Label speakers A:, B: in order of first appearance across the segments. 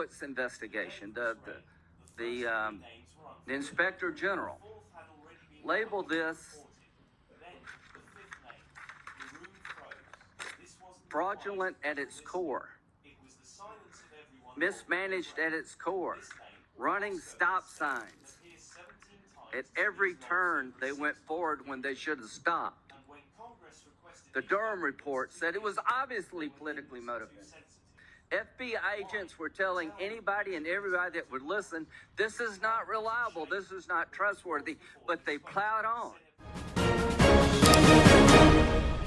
A: Horowitz's investigation, the Inspector General labeled this fraudulent at its core, mismanaged at its core, running stop signs. At every turn, they went forward when they should have stopped. The Durham report said it was obviously politically motivated. FBI agents were telling anybody and everybody that would listen, this is not reliable, this is not trustworthy, but they plowed on.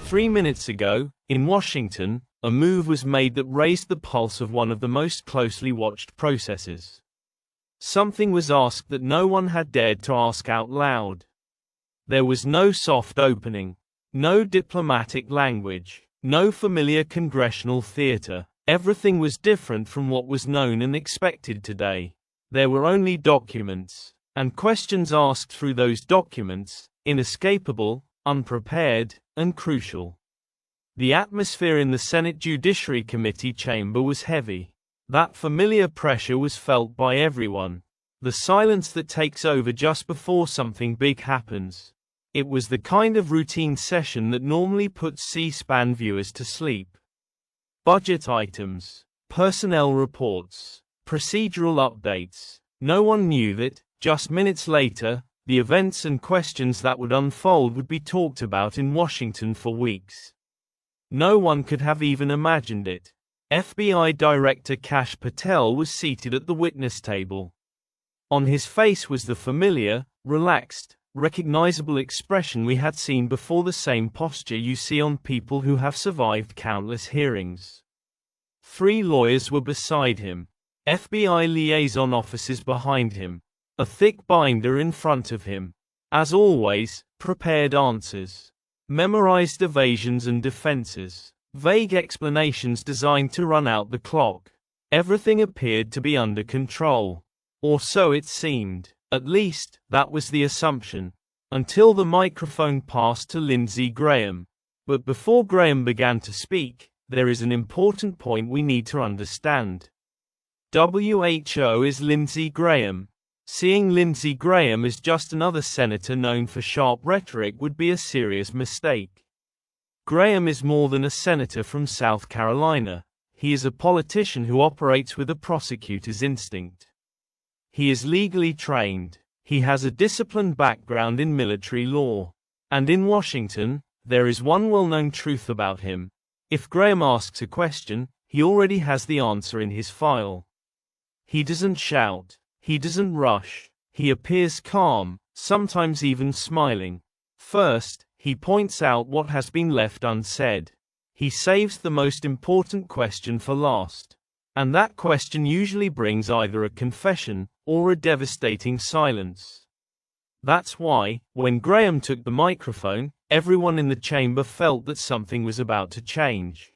B: 3 minutes ago, in Washington, a move was made that raised the pulse of one of the most closely watched processes. Something was asked that no one had dared to ask out loud. There was no soft opening, no diplomatic language, no familiar congressional theater. Everything was different from what was known and expected today. There were only documents, and questions asked through those documents, inescapable, unprepared, and crucial. The atmosphere in the Senate Judiciary Committee chamber was heavy. That familiar pressure was felt by everyone. The silence that takes over just before something big happens. It was the kind of routine session that normally puts C-SPAN viewers to sleep. Budget items, personnel reports, procedural updates. No one knew that, just minutes later, the events and questions that would unfold would be talked about in Washington for weeks. No one could have even imagined it. FBI Director Kash Patel was seated at the witness table. On his face was the familiar, relaxed, recognizable expression we had seen before, the same posture you see on people who have survived countless hearings. 3 lawyers were beside him, FBI liaison officers behind him, a thick binder in front of him. As always, prepared answers, memorized evasions and defenses, vague explanations designed to run out the clock. Everything appeared to be under control. Or so it seemed. At least, that was the assumption. Until the microphone passed to Lindsey Graham. But before Graham began to speak, there is an important point we need to understand. WHO is Lindsey Graham. Seeing Lindsey Graham as just another senator known for sharp rhetoric would be a serious mistake. Graham is more than a senator from South Carolina. He is a politician who operates with a prosecutor's instinct. He is legally trained. He has a disciplined background in military law. And in Washington, there is one well-known truth about him. If Graham asks a question, he already has the answer in his file. He doesn't shout. He doesn't rush. He appears calm, sometimes even smiling. First, he points out what has been left unsaid. He saves the most important question for last. And that question usually brings either a confession or a devastating silence. That's why, when Graham took the microphone, everyone in the chamber felt that something was about to change.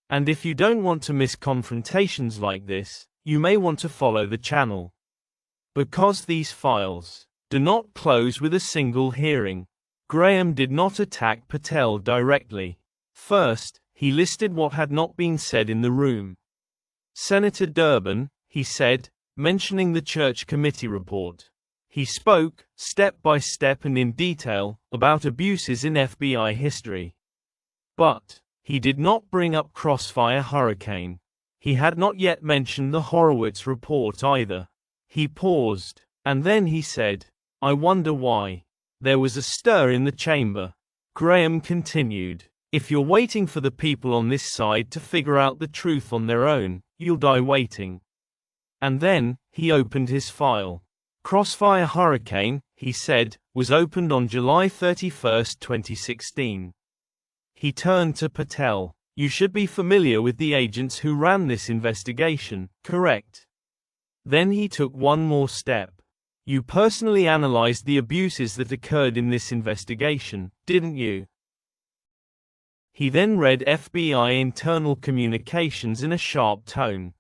B: And if you don't want to miss confrontations like this, you may want to follow the channel. Because these files do not close with a single hearing. Graham did not attack Patel directly. First, he listed what had not been said in the room. Senator Durbin, he said, mentioning the Church Committee report. He spoke, step by step and in detail, about abuses in FBI history. But he did not bring up Crossfire Hurricane. He had not yet mentioned the Horowitz report either. He paused, and then he said, "I wonder why." There was a stir in the chamber. Graham continued, "If you're waiting for the people on this side to figure out the truth on their own, you'll die waiting." And then, he opened his file. Crossfire Hurricane, he said, was opened on July 31, 2016. He turned to Patel. "You should be familiar with the agents who ran this investigation, correct?" Then he took one more step. "You personally analyzed the abuses that occurred in this investigation, didn't you?" He then read FBI internal communications in a sharp tone.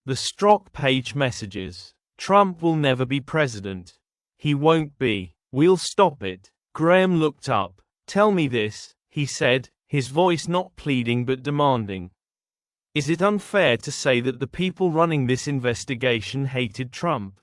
B: The Strzok page messages. "Trump will never be president. He won't be. We'll stop it." Graham looked up. "Tell me this," he said, his voice not pleading but demanding. Is it unfair to say that the people running this investigation hated Trump?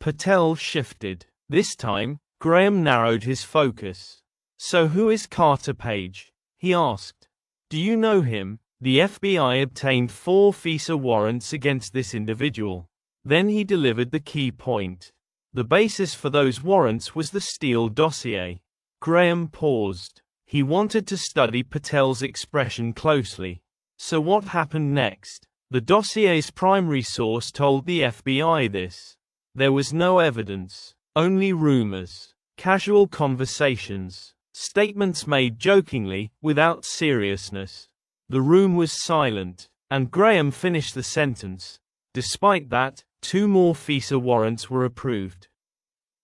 B: Patel shifted. This time, Graham narrowed his focus. So who is Carter Page? He asked. Do you know him? The FBI obtained 4 FISA warrants against this individual. Then he delivered the key point. The basis for those warrants was the Steele dossier. Graham paused. He wanted to study Patel's expression closely. So what happened next? The dossier's primary source told the FBI this. There was no evidence, only rumors, casual conversations, statements made jokingly, without seriousness. The room was silent, and Graham finished the sentence. Despite that, 2 more FISA warrants were approved.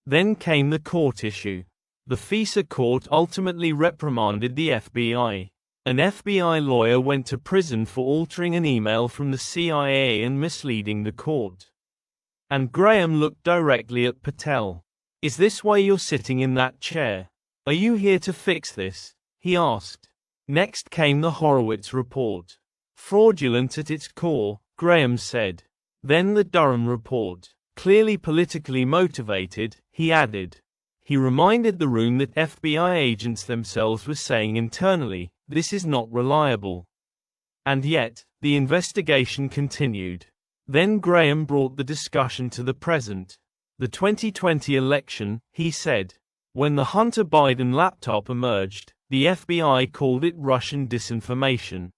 B: Then came the court issue. The FISA court ultimately reprimanded the FBI. An FBI lawyer went to prison for altering an email from the CIA and misleading the court. And Graham looked directly at Patel. Is this why you're sitting in that chair? Are you here to fix this? He asked. Next came the Horowitz report. Fraudulent at its core, Graham said. Then the Durham report. Clearly politically motivated, he added. He reminded the room that FBI agents themselves were saying internally, this is not reliable. And yet, the investigation continued. Then Graham brought the discussion to the present. The 2020 election, he said. When the Hunter Biden laptop emerged, the FBI called it Russian disinformation.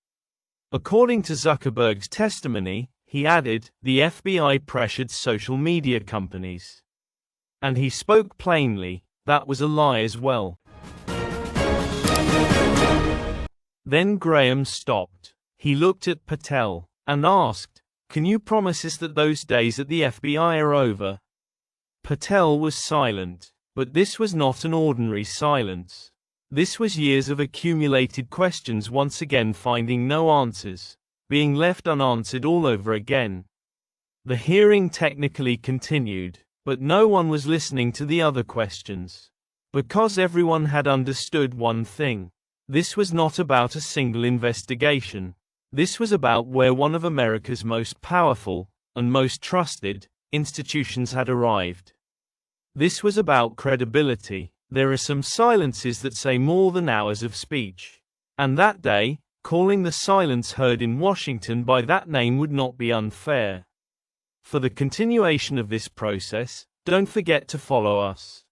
B: According to Zuckerberg's testimony, he added, the FBI pressured social media companies. And he spoke plainly, that was a lie as well. Then Graham stopped. He looked at Patel, and asked, can you promise us that those days at the FBI are over? Patel was silent, but this was not an ordinary silence. This was years of accumulated questions once again finding no answers, being left unanswered all over again. The hearing technically continued, but no one was listening to the other questions. Because everyone had understood one thing. This was not about a single investigation. This was about where one of America's most powerful, and most trusted, institutions had arrived. This was about credibility. There are some silences that say more than hours of speech. And that day, calling the silence heard in Washington by that name would not be unfair. For the continuation of this process, don't forget to follow us.